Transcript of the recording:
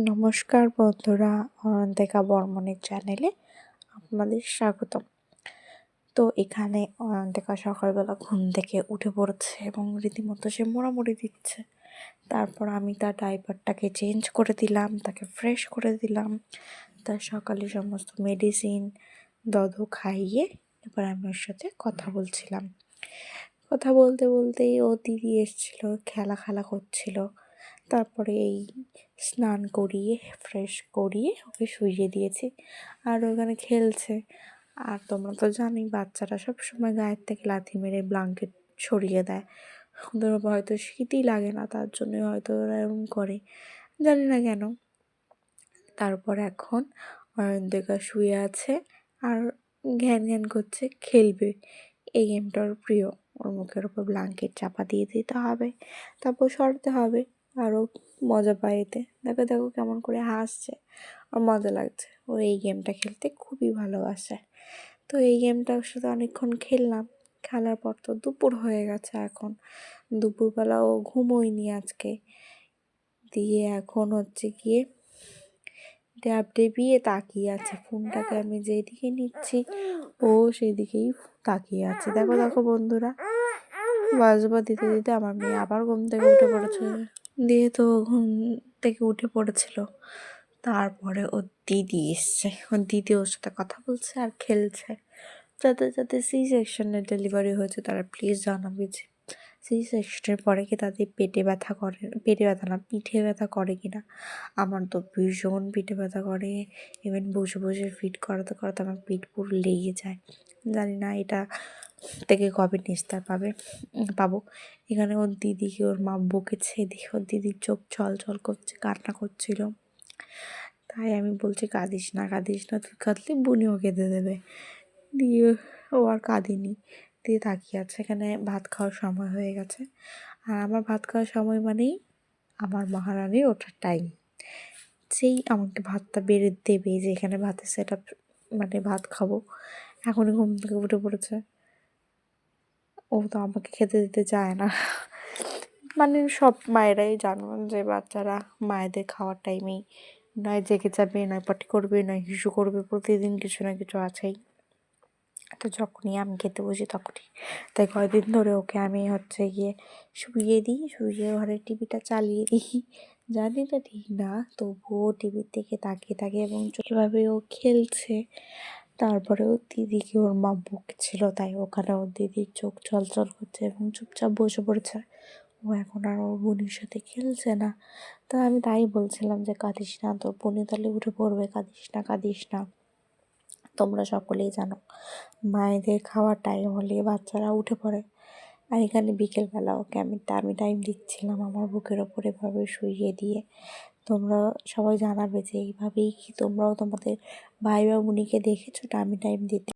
নমস্কার বন্ধুরা, অয়ন্তিকা বর্মনের চ্যানেলে আপনাদের স্বাগতম। তো এখানে অয়ন্তিকা সকালবেলা ঘুম থেকে উঠে পড়েছে এবং রীতিমতো সে মোড়ামুড়ি দিচ্ছে। তারপর আমি তার ডাইপারটাকে চেঞ্জ করে দিলাম, তাকে ফ্রেশ করে দিলাম, তার সকালে সমস্ত মেডিসিন দধ খাইয়ে এবার আমি ওর সাথে কথা বলছিলাম। কথা বলতে বলতেই ও দিদি এসেছিল, খেলা করছিল। তারপরে এই স্নান করিয়ে ফ্রেশ করিয়ে ওকে শুইয়ে দিয়েছি, আর ওখানে খেলছে। আর তোমরা তো জানোই, বাচ্চারা সবসময় গায়ের থেকে লাথি মেরে ব্ল্যাঙ্কেট সরিয়ে দেয়। ওদের হয়তো শীতই লাগে না, তার জন্যই হয়তো ওরা এরকম করে, জানি না কেন। তারপর এখন অয়ন্তিকা শুয়ে আছে আর ঘ্যান করছে, খেলবে। এই গেমটা ওর প্রিয়। ওর মুখের ওপর ব্ল্যাঙ্কেট চাপা দিয়ে দিতে হবে, তারপর সরাতে হবে, আরও মজা পায় এতে। দেখো দেখো কেমন করে হাসছে, ওর মজা লাগছে। ও এই গেমটা খেলতে খুবই ভালোবাসে। তো এই গেমটা ওর সাথে অনেকক্ষণ খেললাম। খেলার পর তো দুপুর হয়ে গেছে এখন। দুপুরবেলা ও ঘুমোয়নি আজকে। দিয়ে এখন হচ্ছে গিয়ে ট্যাব টেবিয়ে তাকিয়ে আছে। ফোনটাকে আমি যেদিকে নিচ্ছি ও সেই দিকেই তাকিয়ে আছে। দেখো দেখো বন্ধুরা, বাজবা দিতে দিতে আমার মেয়ে আবার ঘুম থেকে উঠে পড়েছে। দিয়ে তো ঘুম থেকে উঠে পড়েছিল। তারপরে ওর দিদি এসছে, ওর দিদি ওর সাথে কথা বলছে আর খেলছে। যাদের যাদের সি সেকশনের ডেলিভারি হয়েছে তারা প্লিজ জানাবে যে সি সেকশনের পরে কি তাদের পেটে ব্যথা করে, পেটে ব্যথা না পিঠে ব্যথা করে কি না। আমার তো ভীষণ পিঠে ব্যথা করে। ইভেন বসে বসে ফিট করাতে করাতে আমার পিঠ পুরো লেগে যায়। জানি না এটা থেকে কবে নিস্তার পাবো। এখানে ওর দিদিকে ওর মা বকেছে, দেখে ওর দিদির চোখ ছল করছে, কান্না করছিল। তাই আমি বলছি কাঁদিস না তুই কাঁদলে বুনিও কেঁদে দেবে। দিয়ে ও আর কাঁদিনি, দিয়ে তাকিয়ে আছে। এখানে ভাত খাওয়ার সময় হয়ে গেছে, আর আমার ভাত খাওয়ার সময় মানেই আমার মহারানীর ওঠার টাইম। যেই আমাকে ভাতটা বেড়ে দেবে, যে এখানে ভাতের সেট আপ, মানে ভাত খাবো, এখনই ঘুম থেকে উঠে পড়েছে। ও তো আমাকে খেতে দিতে চায় না। মানে সব মায়েরাই জানো যে বাচ্চারা মায়েদের খাওয়ার টাইমেই নয় জেগে যাবে, নয় পটি করবে, নয় হিসু করবে, প্রতিদিন কিছু না কিছু আছেই। তো যখনই আমি খেতে বসি তখনই, তাই কয়েকদিন ধরে ওকে আমি হচ্ছে গিয়ে শুইয়ে ঘরের টিভিটা চালিয়ে দিই। জানি না ঠিক না, তবুও টিভির দিকে তাকিয়ে এবং কীভাবে ও খেলছে। তারপরে ওর দিদিকে ওর মা বকছিল, তাই ওখানে ওর দিদির চোখ চল করছে এবং চুপচাপ বসে পড়েছে। ও এখন আর ওর বোনের সাথে খেলছে না। তা আমি তাই বলছিলাম যে কাঁদিস না, তোর বোনে তাহলে উঠে পড়বে, কাঁদিস না। তোমরা সকলেই জানো মায়েদের খাওয়ার টাইম হলে বাচ্চারা উঠে পড়ে। আর এখানে বিকেলবেলা ওকে আমি টাইম দিচ্ছিলাম আমার বুকের ওপর এভাবে শুইয়ে দিয়ে। তোমরা সবাই জানাবে যে এইভাবেই কি তোমরাও তোমাদের ভাই বা বোনিকে দেখেছো টাইম দিতে।